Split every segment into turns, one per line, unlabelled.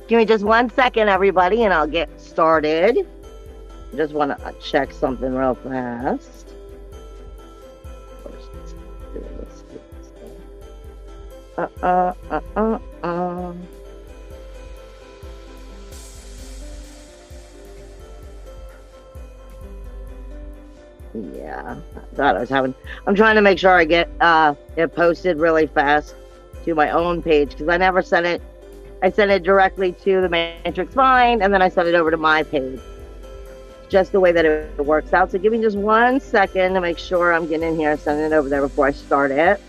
Give me just 1 second, everybody, and I'll get started. Just want to check something real fast. Yeah, I thought I was having. I'm trying to make sure I get it posted really fast to my own page because I never sent it. I sent it directly to the Matrix Mind, and then I sent it over to my page. Just the way that it works out. So give me just 1 second to make sure I'm getting in here and sending it over there before I start it.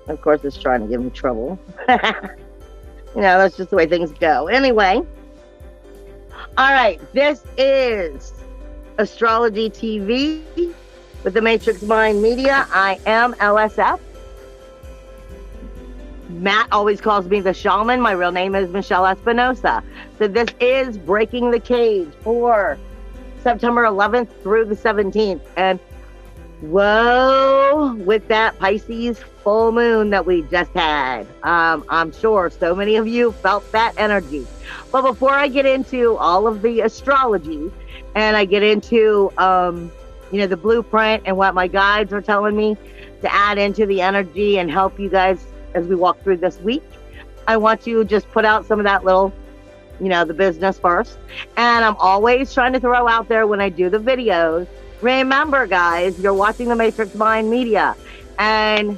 Of course, it's trying to give me trouble. You know, that's just the way things go. Anyway. All right. This is Astrology TV with the Matrix Mind Media. I am LSF. Matt always calls me the shaman. My real name is Michelle Espinosa. So this is Breaking the Cage for September 11th through the 17th. And whoa, with that Pisces full moon that we just had. I'm sure so many of you felt that energy. But before I get into all of the astrology and I get into, the blueprint and what my guides are telling me to add into the energy and help you guys as we walk through this week, I want to just put out some of that little, the business first. And I'm always trying to throw out there when I do the videos, remember guys, you're watching the Matrix Mind Media, and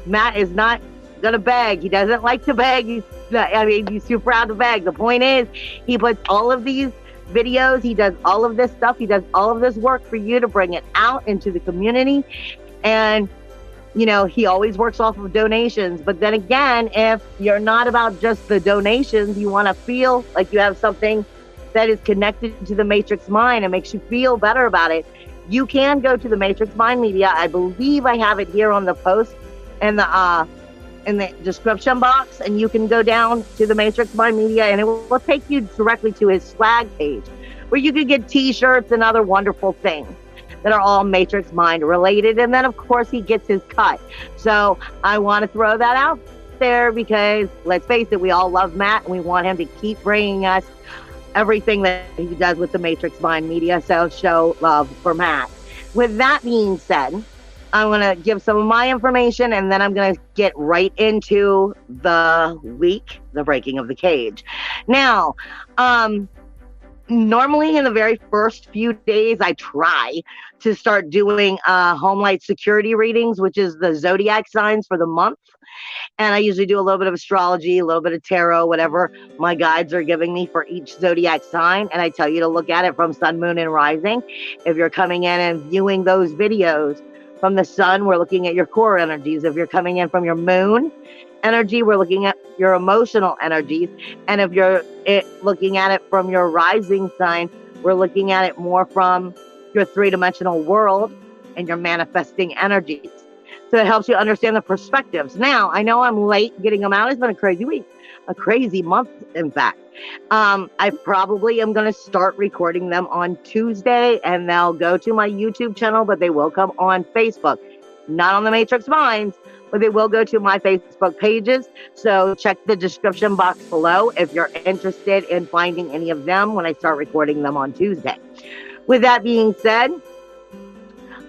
Matt is not gonna beg. He doesn't like to beg. He's too proud to beg. The point is, he puts all of these videos, he does all of this stuff, he does all of this work for you to bring it out into the community. And he always works off of donations. But then again, if you're not about just the donations, you want to feel like you have something that is connected to the Matrix Mind and makes you feel better about it, you can go to the Matrix Mind Media. I believe I have it here on the post and in the description box, and you can go down to the Matrix Mind Media and it will take you directly to his swag page where you can get t-shirts and other wonderful things that are all Matrix Mind related. And then of course he gets his cut. So I want to throw that out there because let's face it, we all love Matt and we want him to keep bringing us everything that he does with the Matrix Mind Media. So show love for Matt. With that being said, I'm going to give some of my information and then I'm going to get right into the week, the breaking of the cage. Now, normally in the very first few days, I try to start doing home light security readings, which is the zodiac signs for the month. And I usually do a little bit of astrology, a little bit of tarot, whatever my guides are giving me for each zodiac sign. And I tell you to look at it from sun, moon, and rising. If you're coming in and viewing those videos from the sun, we're looking at your core energies. If you're coming in from your moon energy, we're looking at your emotional energies. And if you're looking at it from your rising sign, we're looking at it more from your three-dimensional world and your manifesting energies. So it helps you understand the perspectives. Now, I know I'm late getting them out. It's been a crazy week, a crazy month, in fact. I probably am going to start recording them on Tuesday, and they'll go to my YouTube channel, but they will come on Facebook. Not on the Matrix Minds, but they will go to my Facebook pages. So check the description box below if you're interested in finding any of them when I start recording them on Tuesday. With that being said,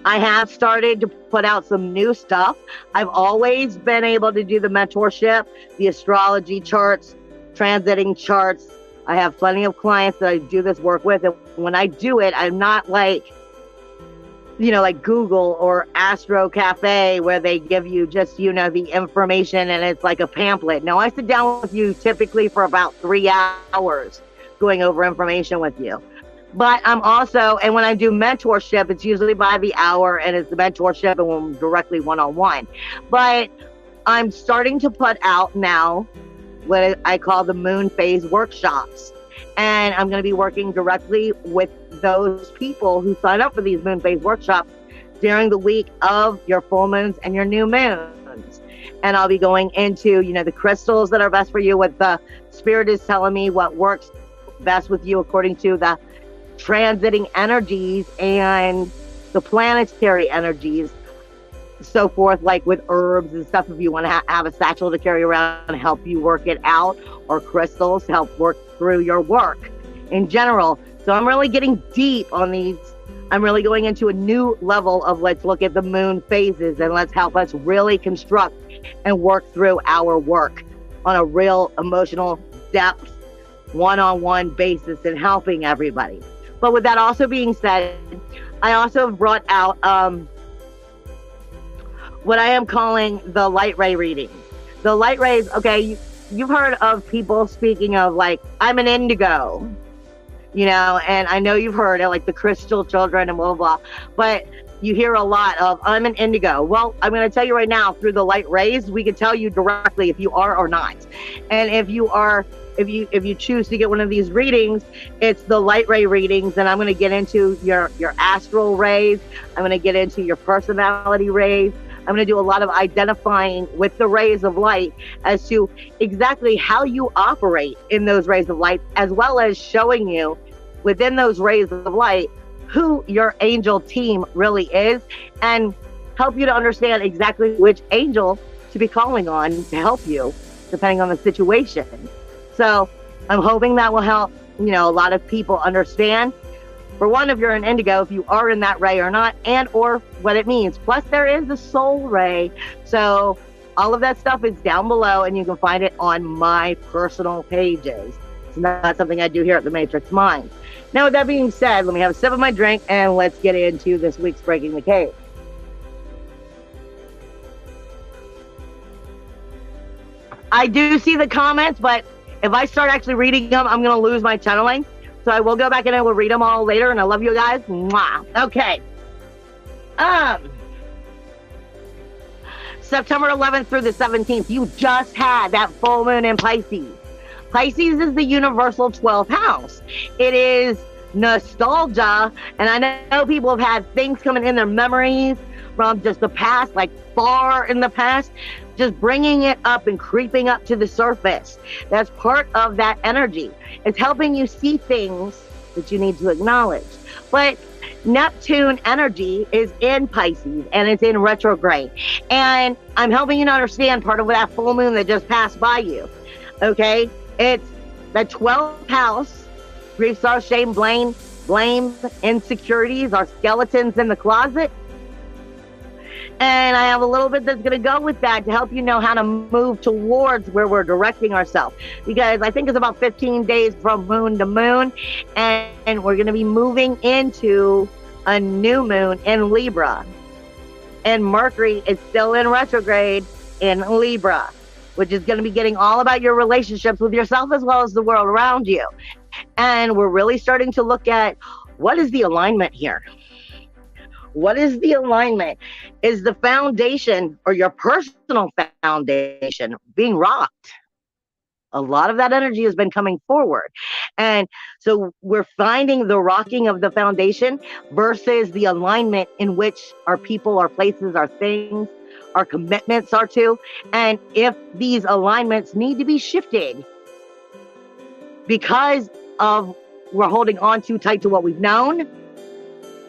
I have started to put out some new stuff. I've always been able to do the mentorship, the astrology charts, transiting charts. I have plenty of clients that I do this work with. And when I do it, I'm not like Google or Astro Cafe where they give you just, the information and it's like a pamphlet. No, I sit down with you typically for about 3 hours going over information with you. But I'm also, and when I do mentorship, it's usually by the hour and it's the mentorship and we're directly one-on-one. But I'm starting to put out now what I call the moon phase workshops. And I'm going to be working directly with those people who sign up for these moon phase workshops during the week of your full moons and your new moons. And I'll be going into, the crystals that are best for you, what the spirit is telling me, what works best with you according to the transiting energies and the planetary energies, so forth, like with herbs and stuff, if you want to have a satchel to carry around and help you work it out, or crystals to help work through your work in general. So I'm really getting deep on these. I'm really going into a new level of let's look at the moon phases and let's help us really construct and work through our work on a real emotional depth, one-on-one basis, and helping everybody. But with that also being said, I also have brought out what I am calling the light ray readings. The light rays, okay, you've heard of people speaking of like, I'm an indigo, and I know you've heard it, like the crystal children and blah, blah, blah. But you hear a lot of, I'm an indigo. Well, I'm going to tell you right now, through the light rays, we can tell you directly if you are or not. And if you are, if you choose to get one of these readings, it's the light ray readings. And I'm going to get into your astral rays. I'm going to get into your personality rays. I'm going to do a lot of identifying with the rays of light as to exactly how you operate in those rays of light, as well as showing you within those rays of light who your angel team really is, and help you to understand exactly which angel to be calling on to help you, depending on the situation. So I'm hoping that will help, a lot of people understand, for one, if you're an indigo, if you are in that ray or not, and or what it means. Plus there is a soul ray. So all of that stuff is down below, and you can find it on my personal pages. It's not something I do here at the Matrix Mind. Now, with that being said, let me have a sip of my drink and let's get into this week's Breaking the Cave. I do see the comments, but if I start actually reading them, I'm going to lose my channeling. So I will go back and I will read them all later, and I love you guys. Mwah. Okay. September 11th through the 17th, you just had that full moon in Pisces. Pisces is the universal 12th house. It is nostalgia, and I know people have had things coming in their memories from just the past, like far in the past, just bringing it up and creeping up to the surface. That's part of that energy. It's helping you see things that you need to acknowledge. But Neptune energy is in Pisces, and it's in retrograde. And I'm helping you to understand part of that full moon that just passed by you. Okay? It's the 12th house. Grief, sorrow, shame, blame, insecurities, our skeletons in the closet. And I have a little bit that's going to go with that to help you know how to move towards where we're directing ourselves. Because I think it's about 15 days from moon to moon. And we're going to be moving into a new moon in Libra. And Mercury is still in retrograde in Libra, which is going to be getting all about your relationships with yourself as well as the world around you. And we're really starting to look at what is the alignment here? What is the alignment? Is the foundation, or your personal foundation, being rocked? A lot of that energy has been coming forward. And so we're finding the rocking of the foundation versus the alignment in which our people, our places, our things, our commitments are to. And if these alignments need to be shifted because of we're holding on too tight to what we've known.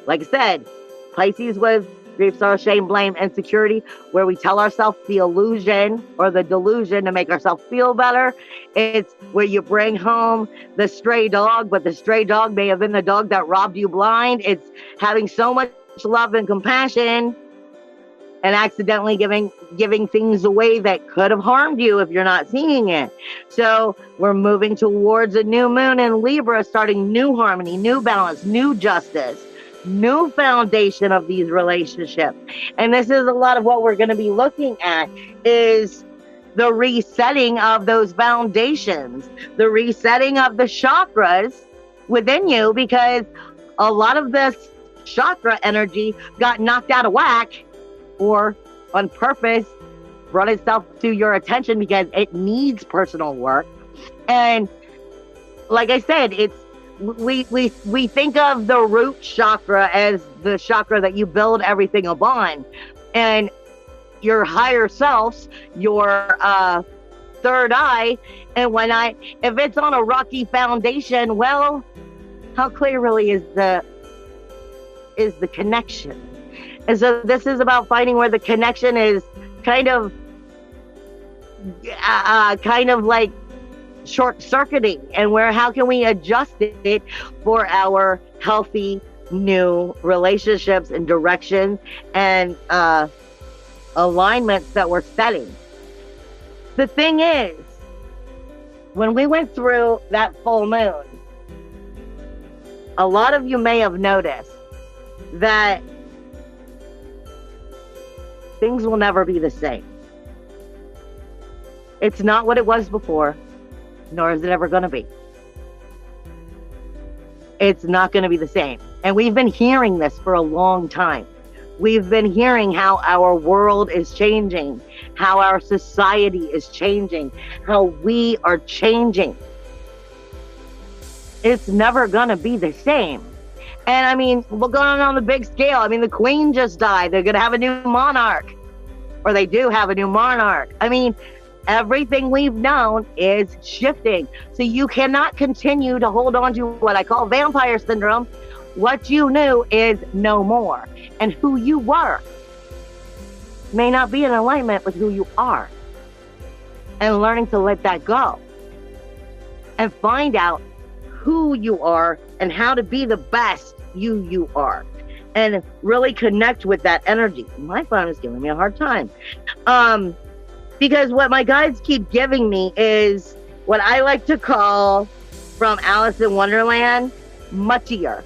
Like I said, Pisces was grief, sorrow, shame, blame, insecurity, where we tell ourselves the illusion or the delusion to make ourselves feel better. It's where you bring home the stray dog, but the stray dog may have been the dog that robbed you blind. It's having so much love and compassion and accidentally giving things away that could have harmed you if you're not seeing it. So we're moving towards a new moon in Libra, starting new harmony, new balance, new justice, new foundation of these relationships. And this is a lot of what we're going to be looking at, is the resetting of those foundations, the resetting of the chakras within you, because a lot of this chakra energy got knocked out of whack, or on purpose brought itself to your attention because it needs personal work. And like I said, it's we think of the root chakra as the chakra that you build everything upon, and your higher selves, your third eye. And if it's on a rocky foundation, well, how clear really is the is the connection. And so this is about finding where the connection is kind of like short-circuiting, and how can we adjust it for our healthy new relationships and direction and alignments that we're setting. The thing is, when we went through that full moon, a lot of you may have noticed that things will never be the same. It's not what it was before, nor is it ever going to be. It's not going to be the same. And we've been hearing this for a long time. We've been hearing how our world is changing, how our society is changing, how we are changing. It's never going to be the same. And I mean, we're going on the big scale. I mean, the Queen just died. They're going to have a new monarch, or they do have a new monarch. I mean, everything we've known is shifting. So you cannot continue to hold on to what I call vampire syndrome. What you knew is no more. And who you were may not be in alignment with who you are. And learning to let that go. And find out who you are and how to be the best you are. And really connect with that energy. My phone is giving me a hard time. Because what my guides keep giving me is what I like to call, from Alice in Wonderland, muchier,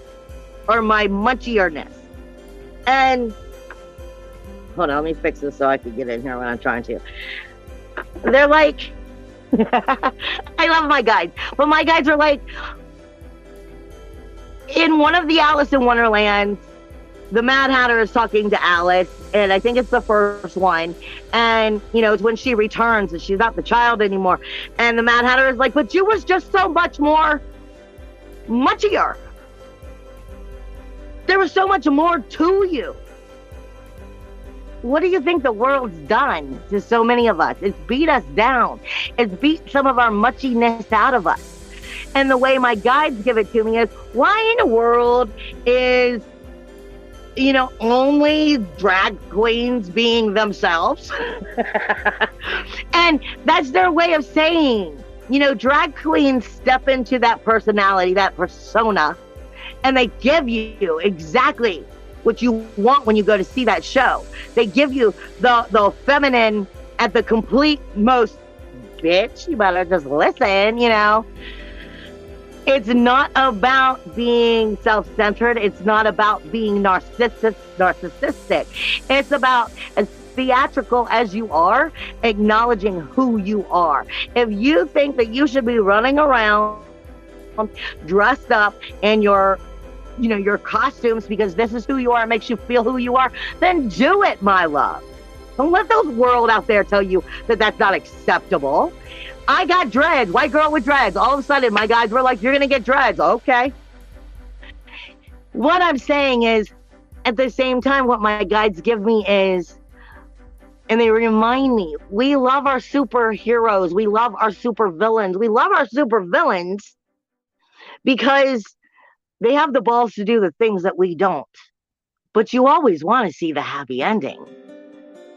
or my munchierness. And hold on, let me fix this so I can get in here when I'm trying to. They're like, I love my guides, but my guides are like, in one of the Alice in Wonderlands, the Mad Hatter is talking to Alice, and I think it's the first one. And, you know, it's when she returns and she's not the child anymore. And the Mad Hatter is like, but you was just so much more muchier. There was so much more to you. What do you think the world's done to so many of us? It's beat us down. It's beat some of our muchiness out of us. And the way my guides give it to me is, why in the world is, you know, only drag queens being themselves? And that's their way of saying, you know, drag queens step into that personality, that persona, and they give you exactly what you want when you go to see that show. They give you the feminine at the complete most, bitch, you better just listen, you know. It's not about being self-centered. It's not about being narcissistic. It's about, as theatrical as you are, acknowledging who you are. If you think that you should be running around dressed up in your, you know, your costumes because this is who you are, it makes you feel who you are, then do it, my love. Don't let those world out there tell you that that's not acceptable. I got dreads, white girl with dreads. All of a sudden, my guys were like, you're going to get dreads. Okay. What I'm saying is, at the same time, what my guides give me is, and they remind me, we love our superheroes. We love our supervillains. We love our supervillains because they have the balls to do the things that we don't. But you always want to see the happy ending.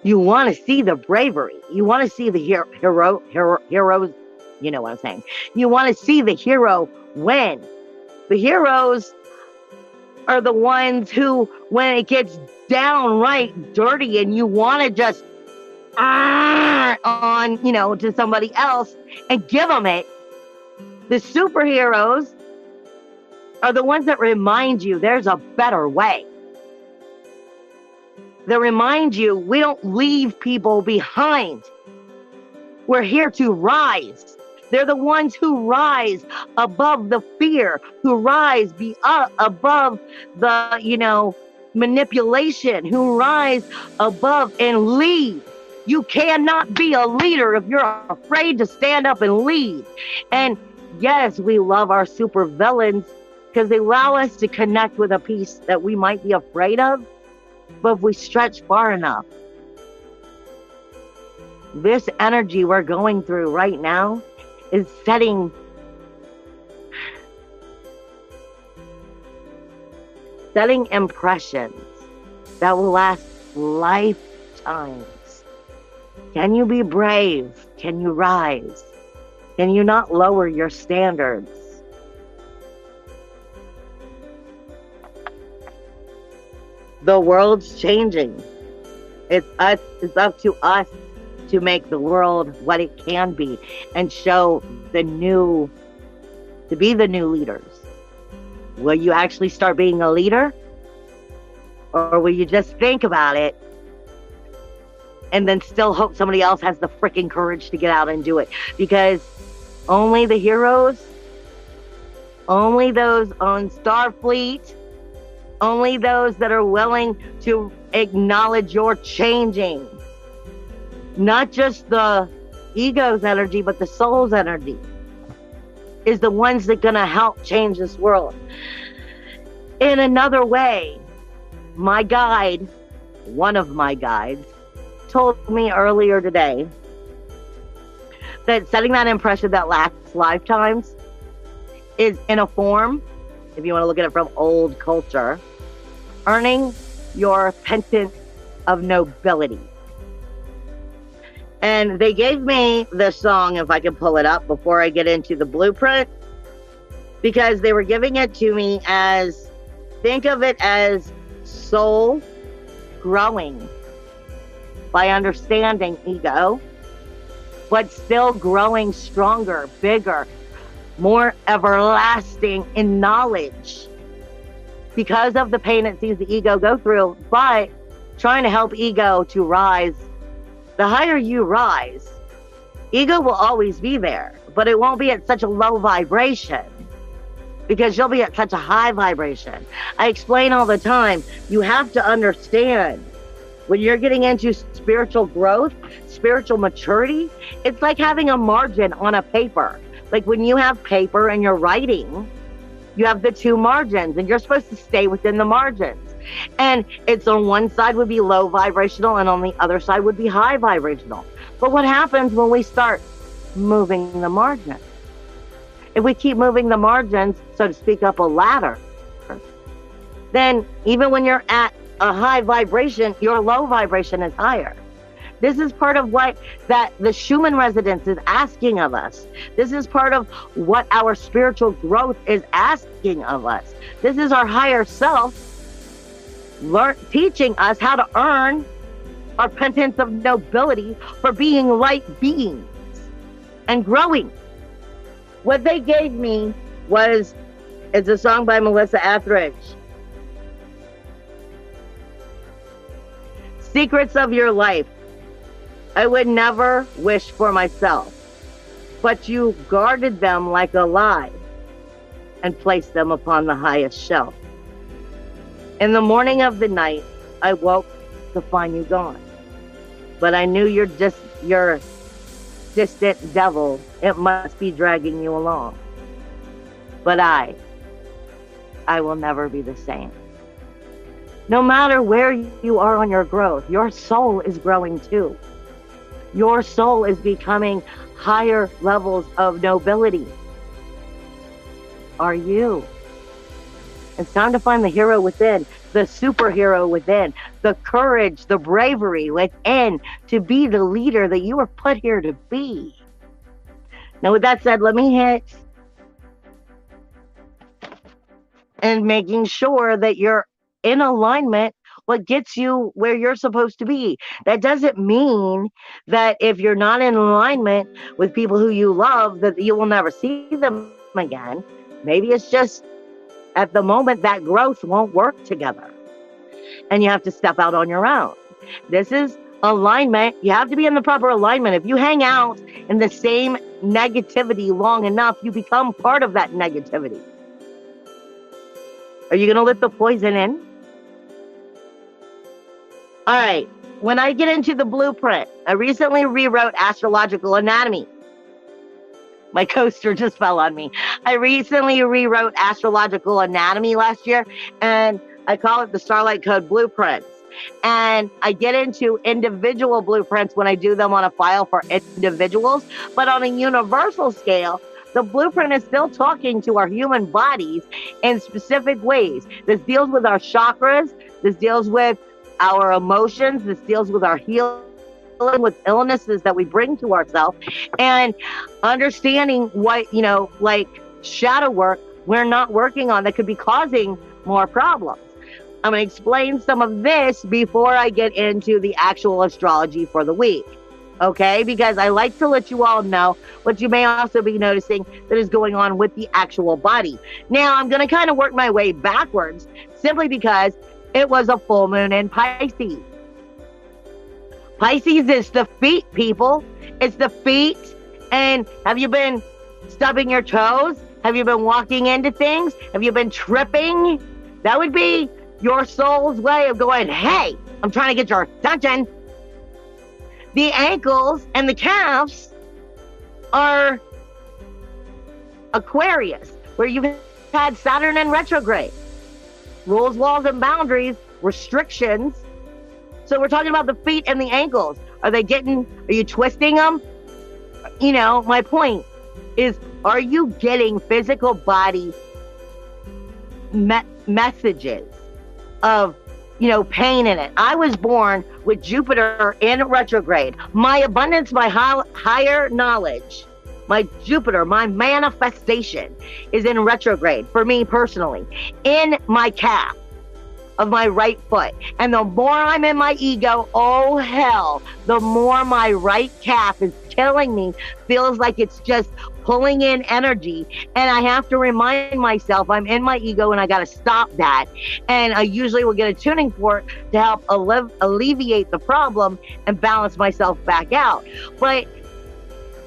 You want to see the bravery. You want to see the heroes. You know what I'm saying. You want to see the hero win. The heroes are the ones who, when it gets downright dirty and you want to just on, you know, to somebody else and give them it. The superheroes are the ones that remind you there's a better way. That remind you we don't leave people behind. We're here to rise. They're the ones who rise above the fear, who rise above the, you know, manipulation, who rise above and lead. You cannot be a leader if you're afraid to stand up and lead. And yes, we love our super villains because they allow us to connect with a piece that we might be afraid of. But if we stretch far enough, this energy we're going through right now is setting setting impressions that will last lifetimes. Can you be brave? Can you rise? Can you not lower your standards? The world's changing. It's up to us to make the world what it can be and show to be the new leaders. Will you actually start being a leader? Or will you just think about it and then still hope somebody else has the freaking courage to get out and do it? Because only the heroes, only those on Starfleet, only those that are willing to acknowledge you're changing, not just the ego's energy, but the soul's energy, is the ones that are going to help change this world. In another way, my guide, one of my guides, told me earlier today that setting that impression that lasts lifetimes is in a form, if you want to look at it from old culture, earning your penance of nobility. And they gave me this song, if I can pull it up before I get into the blueprint, because they were giving it to me as, think of it as soul growing by understanding ego, but still growing stronger, bigger, more everlasting in knowledge because of the pain it sees the ego go through, but trying to help ego to rise. The higher you rise, ego will always be there, but it won't be at such a low vibration because you'll be at such a high vibration. I explain all the time, you have to understand when you're getting into spiritual growth, spiritual maturity, it's like having a margin on a paper. Like when you have paper and you're writing, you have the two margins and you're supposed to stay within the margins. And it's on one side would be low vibrational and on the other side would be high vibrational. But what happens when we start moving the margins? If we keep moving the margins, so to speak, up a ladder, then even when you're at a high vibration, your low vibration is higher. This is part of what that the Schumann resonance is asking of us. This is part of what our spiritual growth is asking of us. This is our higher self teaching us how to earn our penance of nobility for being light beings and growing. What they gave me it's a song by Melissa Etheridge. Secrets of your life. I would never wish for myself, but you guarded them like a lie and placed them upon the highest shelf. In the morning of the night, I woke to find you gone, but I knew your distant devil, it must be dragging you along. But I will never be the same. No matter where you are on your growth, your soul is growing too. Your soul is becoming higher levels of nobility. Are you? It's time to find the hero within, the superhero within, the courage, the bravery within to be the leader that you were put here to be. Now, with that said, let me hit and making sure that you're in alignment, what gets you where you're supposed to be. That doesn't mean that if you're not in alignment with people who you love, that you will never see them again. Maybe it's just at the moment that growth won't work together and you have to step out on your own. This is alignment. You have to be in the proper alignment. If you hang out in the same negativity long enough, you become part of that negativity. Are you going to let the poison in? All right. When I get into the blueprint, I recently rewrote Astrological Anatomy. My coaster just fell on me. I recently rewrote Astrological Anatomy last year, and I call it the Starlight Code Blueprints. And I get into individual blueprints when I do them on a file for individuals, but on a universal scale, The blueprint is still talking to our human bodies in specific ways. This deals with our chakras. This deals with our emotions. This deals with our healing, with illnesses that we bring to ourselves, and understanding what, like shadow work we're not working on that could be causing more problems. I'm going to explain some of this before I get into the actual astrology for the week. Okay, because I like to let you all know what you may also be noticing that is going on with the actual body. Now, I'm going to kind of work my way backwards simply because it was a full moon in Pisces. Pisces is the feet, people. It's the feet. And have you been stubbing your toes? Have you been walking into things? Have you been tripping? That would be your soul's way of going, hey, I'm trying to get your attention. The ankles and the calves are Aquarius, where you've had Saturn in retrograde. Rules, laws, and boundaries, restrictions. So we're talking about the feet and the ankles. Are you twisting them? My point is, are you getting physical body messages of, pain in it? I was born with Jupiter in retrograde. My abundance, my higher knowledge, my Jupiter, my manifestation is in retrograde for me personally, in my calf of my right foot. And the more I'm in my ego, oh hell, the more my right calf is killing me, feels like it's just pulling in energy. And I have to remind myself I'm in my ego and I got to stop that. And I usually will get a tuning fork to help alleviate the problem and balance myself back out. But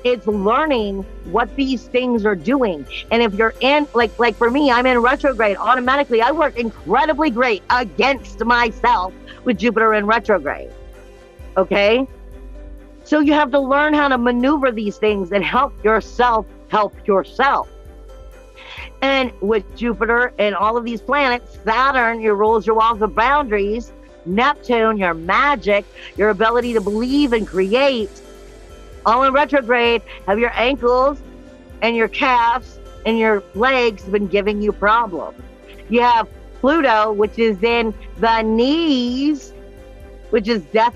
it's learning what these things are doing. And if you're in, like for me, I'm in retrograde, automatically I work incredibly great against myself with Jupiter in retrograde. Okay? So you have to learn how to maneuver these things and help yourself. And with Jupiter and all of these planets, Saturn, your rules, your walls, and boundaries, Neptune, your magic, your ability to believe and create, all in retrograde. Have your ankles and your calves and your legs been giving you problems? You have Pluto, which is in the knees, which is death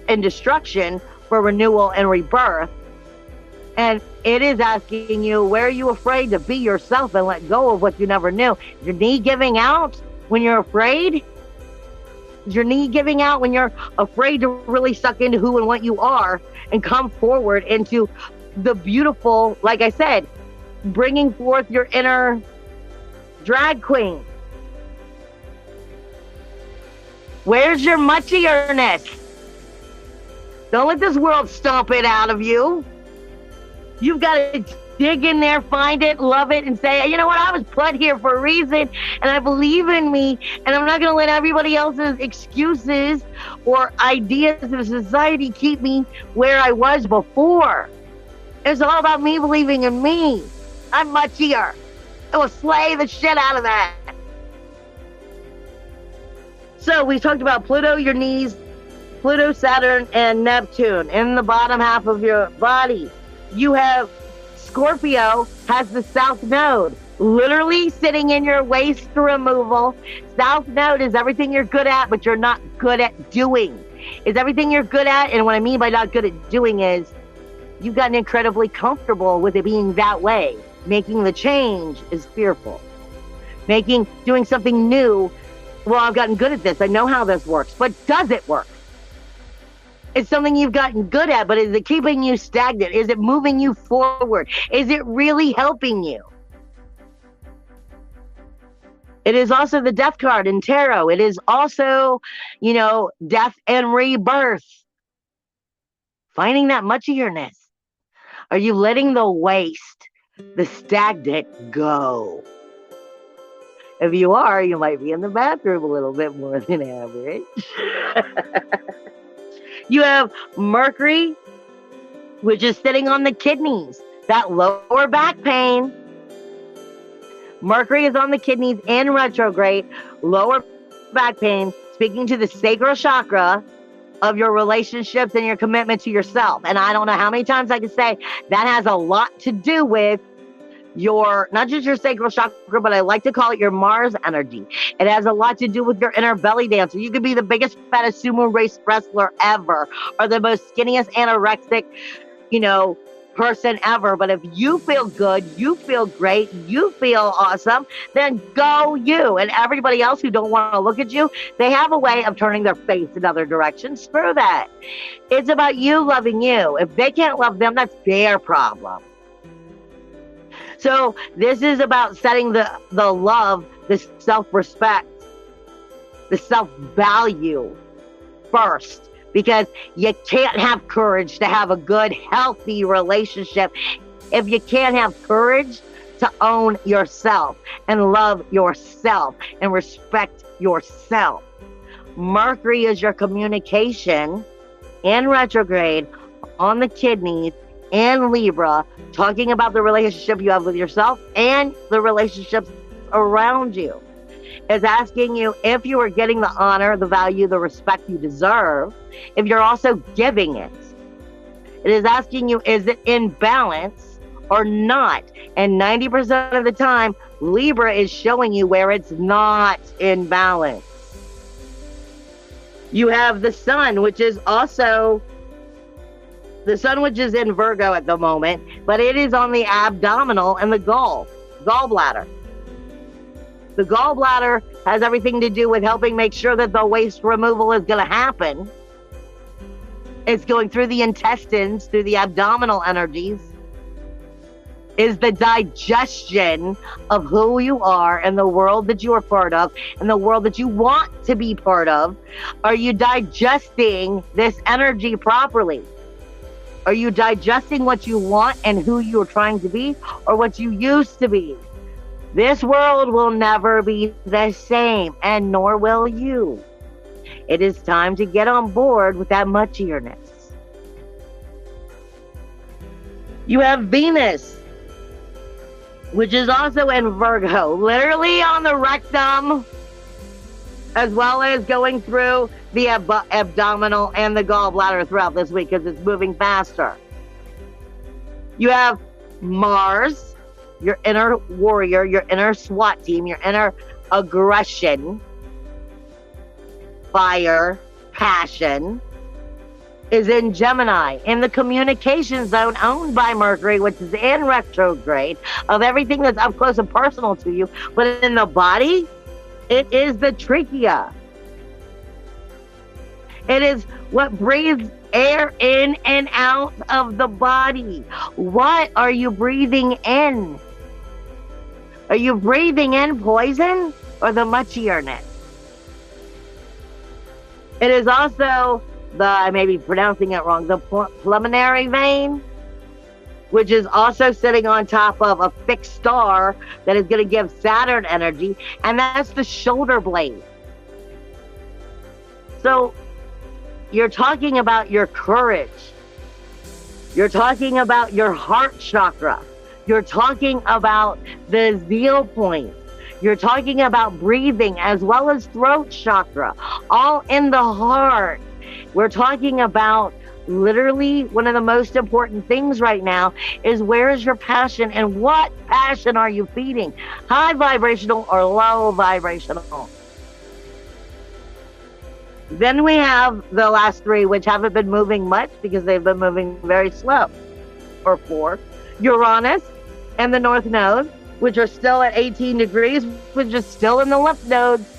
and destruction for renewal and rebirth. And it is asking you, where are you afraid to be yourself and let go of what you never knew? Is your knee giving out when you're afraid? Is your knee giving out when you're afraid to really suck into who and what you are and come forward into the beautiful, like I said, bringing forth your inner drag queen? Where's your muchierness? Don't let this world stomp it out of you. You've got to dig in there, find it, love it, and say, you know what, I was put here for a reason, and I believe in me, and I'm not going to let everybody else's excuses or ideas of society keep me where I was before. It's all about me believing in me. I'm muchier. I will slay the shit out of that. So we talked about Pluto, your knees, Pluto, Saturn, and Neptune in the bottom half of your body. You have Scorpio has the South Node, literally sitting in your waste removal. South Node is everything you're good at, but you're not good at doing. It's everything you're good at, and what I mean by not good at doing is you've gotten incredibly comfortable with it being that way. Making the change is fearful. Doing something new, well, I've gotten good at this. I know how this works, but does it work? It's something you've gotten good at, but is it keeping you stagnant? Is it moving you forward? Is it really helping you? It is also the death card in tarot. It is also, death and rebirth. Finding that muchierness. Are you letting the waste, the stagnant, go? If you are, you might be in the bathroom a little bit more than average. You have Mercury, which is sitting on the kidneys, that lower back pain. Mercury is on the kidneys in retrograde, lower back pain, speaking to the sacral chakra, of your relationships and your commitment to yourself. And I don't know how many times I can say that has a lot to do with your, not just your sacral chakra, but I like to call it your Mars energy. It has a lot to do with your inner belly dancer. You could be the biggest, fattest sumo race wrestler ever, or the most skinniest anorexic, person ever. But if you feel good, you feel great, you feel awesome, then go you. And everybody else who don't want to look at you, they have a way of turning their face in other directions. Screw that. It's about you loving you. If they can't love them, that's their problem. So this is about setting the love, the self-respect, the self-value first. Because you can't have courage to have a good, healthy relationship if you can't have courage to own yourself and love yourself and respect yourself. Mercury is your communication in retrograde on the kidneys and Libra, talking about the relationship you have with yourself and the relationships around you. It's asking you if you are getting the honor, the value, the respect you deserve, if you're also giving it. It is asking you, is it in balance or not? And 90% of the time, Libra is showing you where it's not in balance. You have the sun, which is also, the sun which is in Virgo at the moment, but it is on the abdominal and the gallbladder. The gallbladder has everything to do with helping make sure that the waste removal is going to happen. It's going through the intestines, through the abdominal energies. Is the digestion of who you are and the world that you are part of and the world that you want to be part of. Are you digesting this energy properly? Are you digesting what you want and who you're trying to be, or what you used to be? This world will never be the same, and nor will you. It is time to get on board with that muchierness. You have Venus, which is also in Virgo, literally on the rectum, as well as going through the abdominal and the gallbladder throughout this week because it's moving faster. You have Mars, your inner warrior, your inner SWAT team, your inner aggression, fire, passion, is in Gemini, in the communication zone owned by Mercury, which is in retrograde, of everything that's up close and personal to you. But in the body, it is the trachea. It is what breathes air in and out of the body. What are you breathing in? Are you breathing in poison or the muchierness? It is also I may be pronouncing it wrong, the pulmonary vein, which is also sitting on top of a fixed star that is going to give Saturn energy, and that's the shoulder blade. So you're talking about your courage. You're talking about your heart chakra. You're talking about the zeal point. You're talking about breathing as well as throat chakra, all in the heart. We're talking about literally one of the most important things right now is where is your passion and what passion are you feeding? High vibrational or low vibrational? Then we have the last three, which haven't been moving much because they've been moving very slow, or four. Uranus and the North Node, which are still at 18 degrees, which is still in the lymph nodes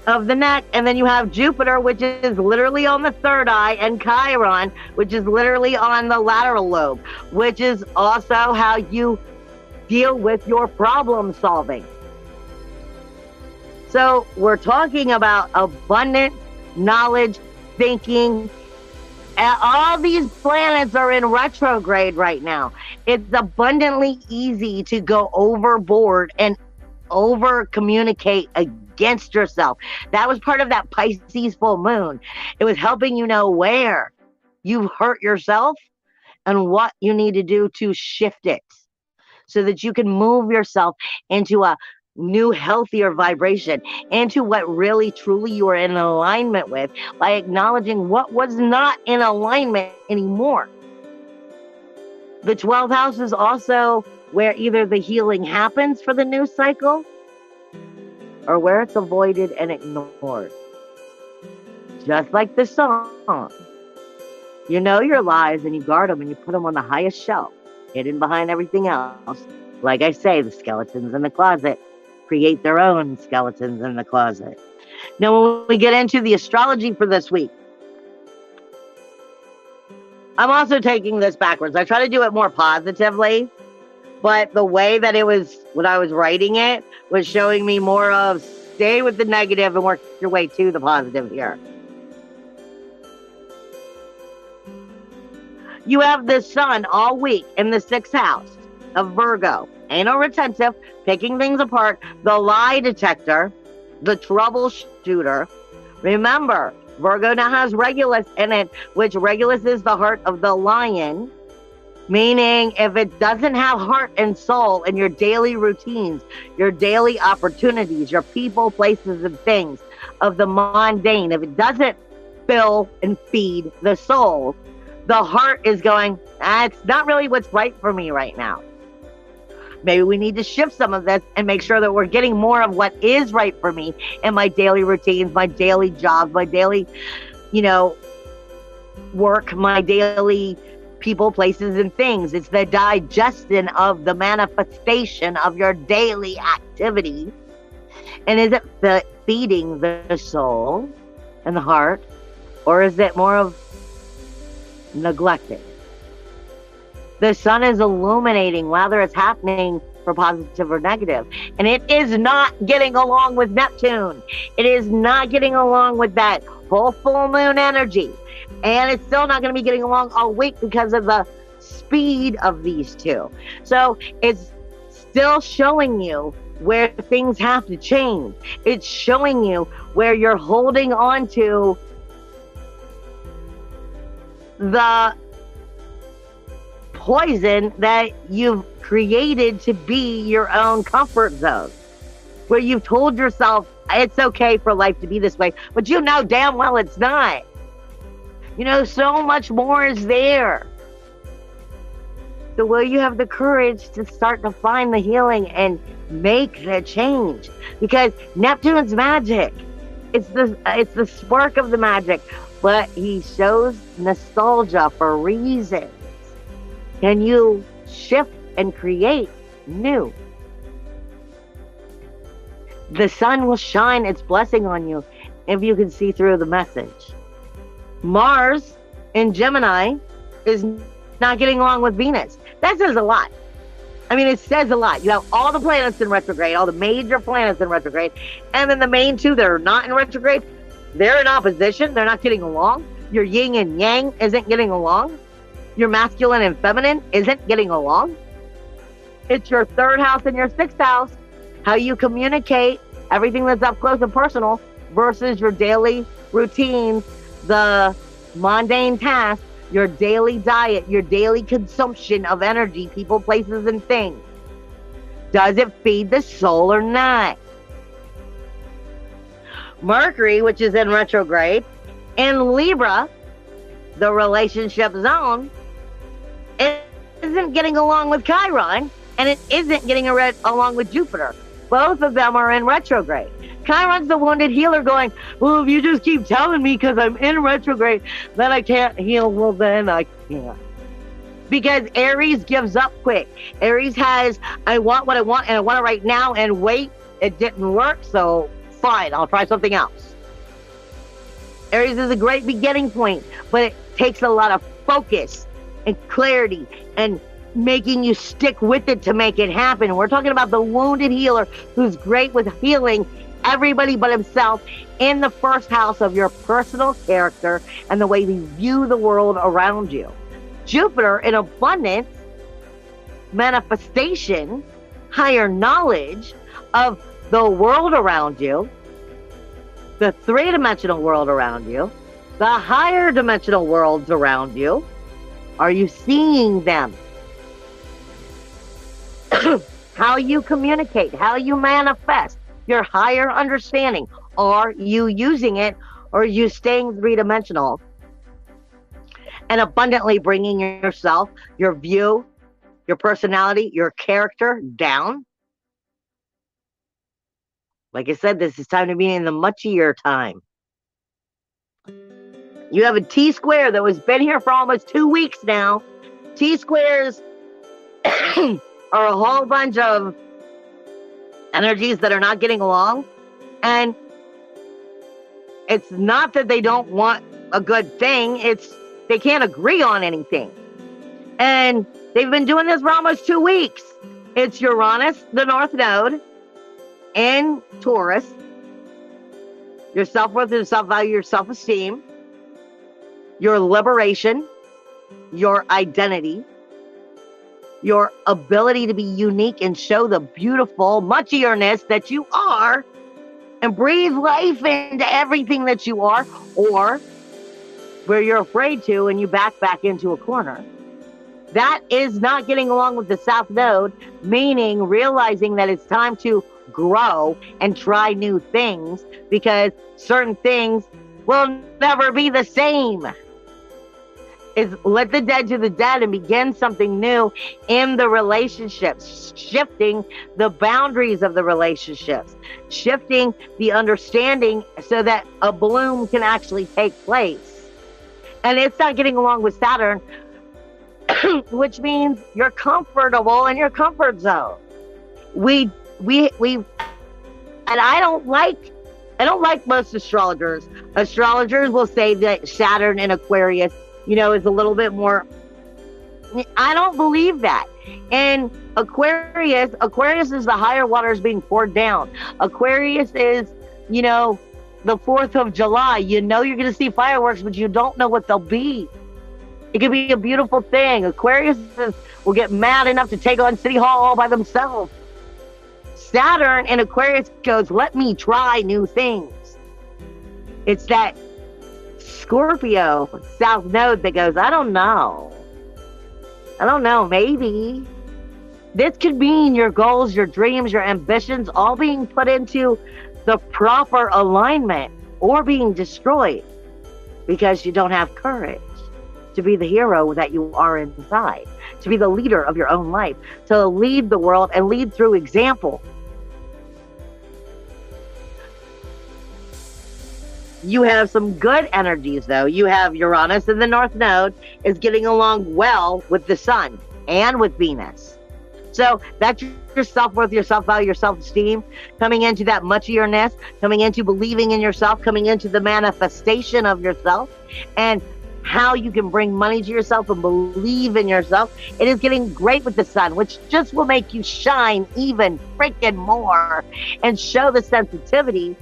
of the neck. And then you have Jupiter, which is literally on the third eye, and Chiron, which is literally on the lateral lobe, which is also how you deal with your problem solving. So we're talking about abundant knowledge, thinking. All these planets are in retrograde right now. It's abundantly easy to go overboard and over communicate against yourself. That was part of that Pisces full moon. It was helping you know where you've hurt yourself and what you need to do to shift it so that you can move yourself into a new, healthier vibration, into what really, truly you are in alignment with, by acknowledging what was not in alignment anymore. The 12th house is also where either the healing happens for the new cycle or where it's avoided and ignored. Just like the song. You know your lies and you guard them and you put them on the highest shelf, hidden behind everything else. Like I say, the skeletons in the closet create their own skeletons in the closet. Now, when we get into the astrology for this week, I'm also taking this backwards. I try to do it more positively, but the way that it was, when I was writing it, was showing me more of stay with the negative and work your way to the positive here. You have the sun all week in the 6th house of Virgo. Anal retentive, picking things apart, the lie detector, the troubleshooter. Remember, Virgo now has Regulus in it, which Regulus is the heart of the lion. Meaning, if it doesn't have heart and soul in your daily routines, your daily opportunities, your people, places, and things of the mundane, if it doesn't fill and feed the soul, the heart is going, it's not really what's right for me right now. Maybe we need to shift some of this and make sure that we're getting more of what is right for me in my daily routines, my daily jobs, my daily, work, my daily people, places, and things. It's the digestion of the manifestation of your daily activity. And is it feeding the soul and the heart, or is it more of neglecting? The sun is illuminating whether it's happening for positive or negative. And it is not getting along with Neptune. It is not getting along with that whole full moon energy. And it's still not going to be getting along all week because of the speed of these two. So it's still showing you where things have to change. It's showing you where you're holding on to the poison that you've created to be your own comfort zone, where you've told yourself it's okay for life to be this way, but you know damn well it's not. So much more is there. So will you have the courage to start to find the healing and make the change? Because Neptune's magic. It's the spark of the magic, but he shows nostalgia for reasons. Can you shift and create new? The sun will shine its blessing on you if you can see through the message. Mars in Gemini is not getting along with Venus. That says a lot. I mean, it says a lot. You have all the planets in retrograde, all the major planets in retrograde, and then the main two that are not in retrograde, they're in opposition. They're not getting along. Your yin and yang isn't getting along. Your masculine and feminine isn't getting along. It's your 3rd house and your 6th house, how you communicate, everything that's up close and personal versus your daily routines, the mundane tasks, your daily diet, your daily consumption of energy, people, places, and things. Does it feed the soul or not? Mercury, which is in retrograde, in Libra, the relationship zone, it isn't getting along with Chiron, and it isn't getting along with Jupiter. Both of them are in retrograde. Chiron's the wounded healer going, well, if you just keep telling me because I'm in retrograde that I can't heal, well, then I can't. Because Aries gives up quick. Aries has, I want what I want, and I want it right now, and wait, it didn't work, so fine, I'll try something else. Aries is a great beginning point, but it takes a lot of focus and clarity and making you stick with it to make it happen. We're talking about the wounded healer who's great with healing everybody but himself in the 1st house of your personal character and the way you view the world around you. Jupiter in abundance, manifestation, higher knowledge of the world around you, the 3-dimensional world around you, the higher dimensional worlds around you. Are you seeing them? how you communicate, how you manifest, your higher understanding. Are you using it, or are you staying three-dimensional and abundantly bringing yourself, your view, your personality, your character down? Like I said, this is time to be in the muchier time. You have a T square that was been here for almost 2 weeks now. T squares are a whole bunch of energies that are not getting along. And it's not that they don't want a good thing. It's they can't agree on anything. And they've been doing this for almost 2 weeks. It's Uranus, the North Node, in Taurus. Your self-worth, your self-value, your self-esteem, your liberation, your identity, your ability to be unique and show the beautiful muchierness that you are, and breathe life into everything that you are, or where you're afraid to and you back into a corner. That is not getting along with the South Node, meaning realizing that it's time to grow and try new things, because certain things will never be the same. Is let the dead to the dead and begin something new in the relationships, shifting the boundaries of the relationships, shifting the understanding so that a bloom can actually take place. And it's not getting along with Saturn, which means you're comfortable in your comfort zone. We and I don't like most astrologers. Astrologers will say that Saturn in Aquarius, is a little bit more. I don't believe that. And Aquarius is the higher waters being poured down. Aquarius is, the 4th of July. You're going to see fireworks, but you don't know what they'll be. It could be a beautiful thing. Aquarius will get mad enough to take on City Hall all by themselves. Saturn in Aquarius goes, let me try new things. It's that Scorpio South Node that goes, I don't know, maybe. This could mean your goals, your dreams, your ambitions all being put into the proper alignment or being destroyed because you don't have courage to be the hero that you are inside, to be the leader of your own life, to lead the world and lead through example. You have some good energies, though. You have Uranus in the North Node is getting along well with the Sun and with Venus. So that's your self-worth, your self-value, your self-esteem, coming into that muchierness, coming into believing in yourself, coming into the manifestation of yourself, and how you can bring money to yourself and believe in yourself. It is getting great with the Sun, which just will make you shine even freaking more and show the sensitivity.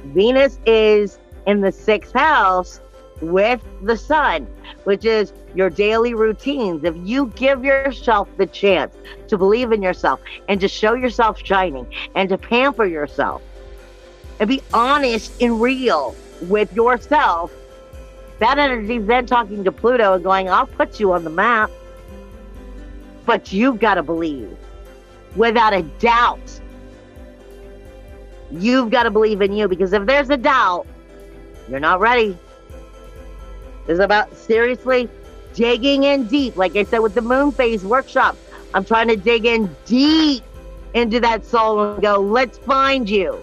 Venus is in the 6th house with the Sun, which is your daily routines. If you give yourself the chance to believe in yourself and to show yourself shining and to pamper yourself and be honest and real with yourself, that energy is then talking to Pluto and going, I'll put you on the map, but you've got to believe without a doubt. You've got to believe in you, because if there's a doubt, you're not ready. It's about seriously digging in deep. Like I said with the moon phase workshop, I'm trying to dig in deep into that soul and go, let's find you.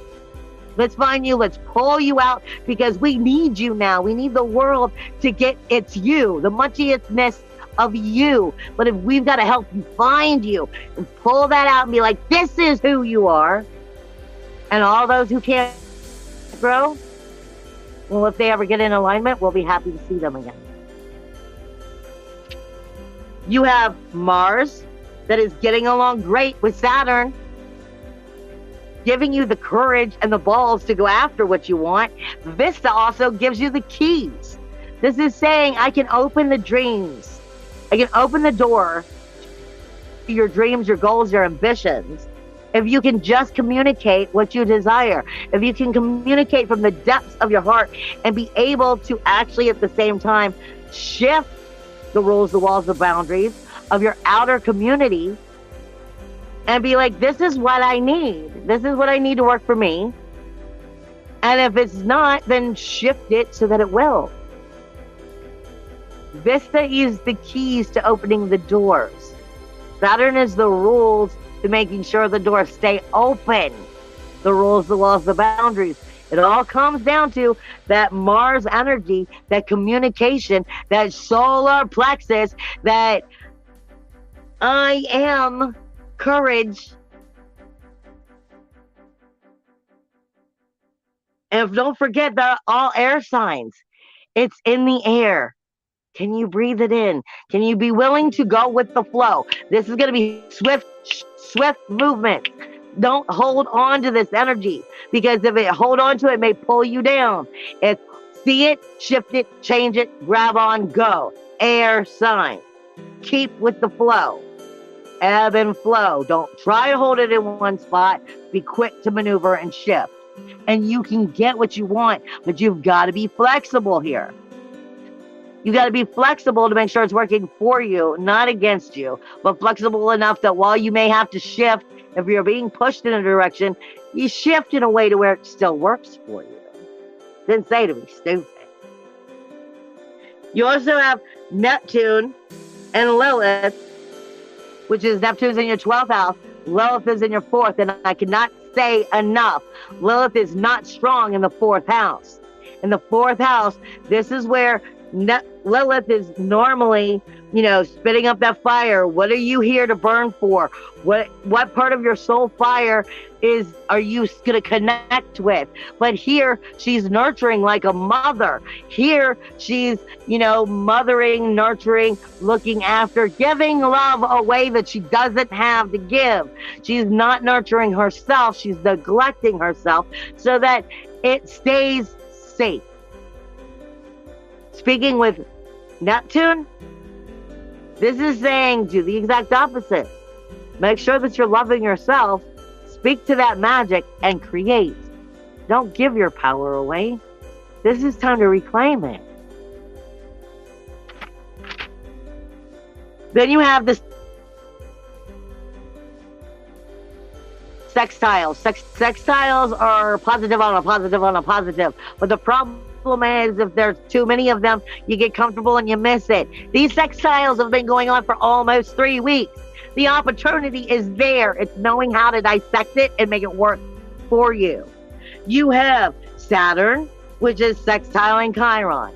Let's find you. Let's pull you out, because we need you now. We need the world to get it's you, the muchiestness of you. But if we've got to help you find you and pull that out and be like, this is who you are. And all those who can't grow, well, if they ever get in alignment, we'll be happy to see them again. You have Mars that is getting along great with Saturn, giving you the courage and the balls to go after what you want. Vista also gives you the keys. This is saying I can open the dreams. I can open the door to your dreams, your goals, your ambitions. If you can just communicate what you desire, if you can communicate from the depths of your heart and be able to actually at the same time shift the rules, the walls, the boundaries of your outer community and be like, this is what I need. This is what I need to work for me. And if it's not, then shift it so that it will. Vista is the keys to opening the doors. Saturn is the rules to making sure the doors stay open. The rules, the laws, the boundaries. It all comes down to that Mars energy, that communication, that solar plexus, that I am courage. And don't forget, they're all air signs. It's in the air. Can you breathe it in? Can you be willing to go with the flow? This is going to be swift movement. Don't hold on to this energy, because if it hold on to it, it may pull you down. It's see it, shift it, change it, grab on, go. Air sign. Keep with the flow. Ebb and flow. Don't try to hold it in one spot. Be quick to maneuver and shift. And you can get what you want, but you've got to be flexible here. You got to be flexible to make sure it's working for you, not against you, but flexible enough that while you may have to shift, if you're being pushed in a direction, you shift in a way to where it still works for you. Didn't say to be stupid. You also have Neptune and Lilith, which is Neptune's in your 12th house, Lilith is in your 4th, and I cannot say enough. Lilith is not strong in the 4th house. In the 4th house, this is where Lilith is normally, spitting up that fire. What are you here to burn for? What part of your soul fire are you going to connect with? But here she's nurturing like a mother. Here she's, mothering, nurturing, looking after, giving love away that she doesn't have to give. She's not nurturing herself. She's neglecting herself so that it stays safe. Speaking with Neptune, this is saying do the exact opposite. Make sure that you're loving yourself, speak to that magic, and create. Don't give your power away. This is time to reclaim it. Then you have this sextiles. Sextiles are positive on a positive on a positive. But the problem is if there's too many of them, you get comfortable and you miss it. These sextiles have been going on for almost 3 weeks. The opportunity is there. It's knowing how to dissect it and make it work for you. You have Saturn, which is sextiling Chiron.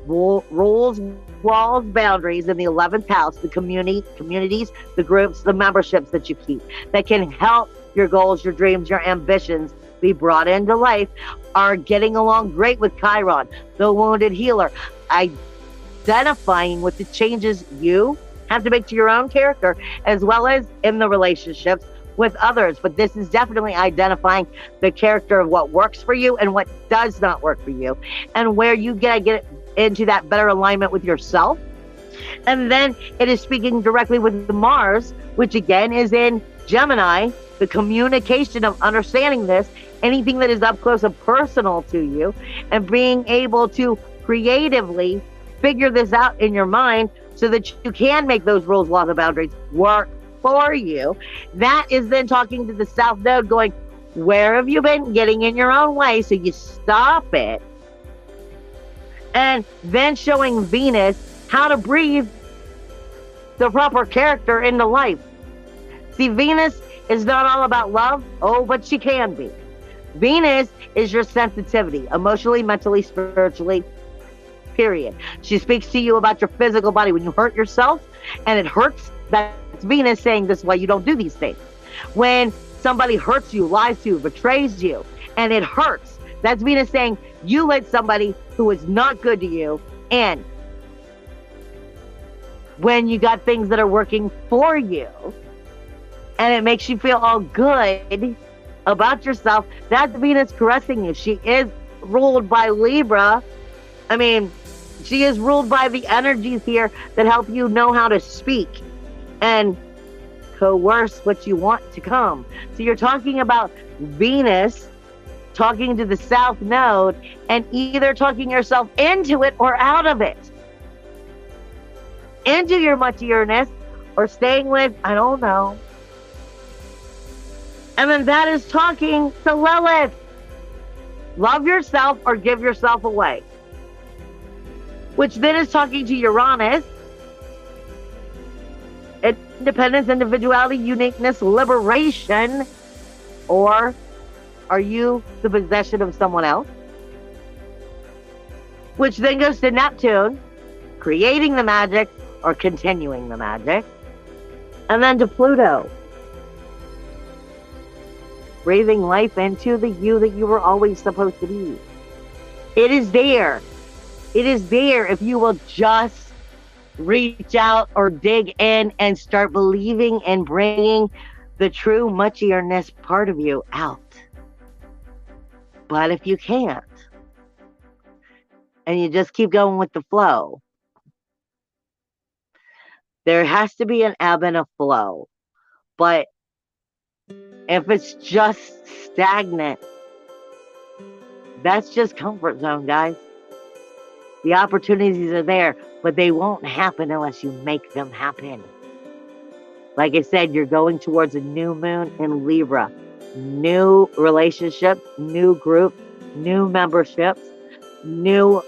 Rules, walls, boundaries in the 11th house, the communities, the groups, the memberships that you keep that can help your goals, your dreams, your ambitions be brought into life are getting along great with Chiron, the wounded healer. Identifying with the changes you have to make to your own character as well as in the relationships with others. But this is definitely identifying the character of what works for you and what does not work for you, and where you gotta get into that better alignment with yourself. And then it is speaking directly with the Mars, which again is in Gemini, the communication of understanding this, anything that is up close and personal to you, and being able to creatively figure this out in your mind so that you can make those rules, laws, and boundaries work for you. That is then talking to the South Node going, where have you been getting in your own way? So you stop it. And then showing Venus how to breathe the proper character into life. See, Venus is not all about love. Oh, but she can be. Venus is your sensitivity, emotionally, mentally, spiritually, period. She speaks to you about your physical body. When you hurt yourself and it hurts, that's Venus saying this is why you don't do these things. When somebody hurts you, lies to you, betrays you, and it hurts, that's Venus saying you let somebody who is not good to you in. When you got things that are working for you and it makes you feel all good about yourself, that's Venus caressing you. She is ruled by Libra. I mean, she is ruled by the energies here that help you know how to speak and coerce what you want to come. So you're talking about Venus talking to the South Node and either talking yourself into it or out of it. Into your muchierness or staying with, I don't know, And then that is talking to Lilith. Love yourself or give yourself away. Which then is talking to Uranus. Independence, individuality, uniqueness, liberation. Or are you the possession of someone else? Which then goes to Neptune, creating the magic or continuing the magic. And then to Pluto, breathing life into the you that you were always supposed to be. It is there. It is there if you will just reach out or dig in and start believing and bringing the true muchierness part of you out. But if you can't, and you just keep going with the flow, there has to be an ebb and a flow. But if it's just stagnant, that's just comfort zone, guys. The opportunities are there, but they won't happen unless you make them happen. Like I said, you're going towards a new moon in Libra. New relationships, new groups, new memberships, new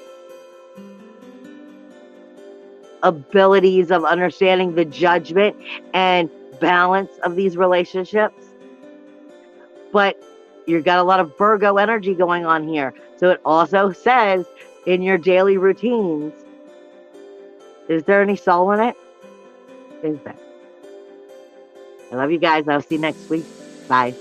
abilities of understanding the judgment and balance of these relationships. But you've got a lot of Virgo energy going on here. So it also says in your daily routines, is there any soul in it? Is there? I love you guys. I'll see you next week. Bye.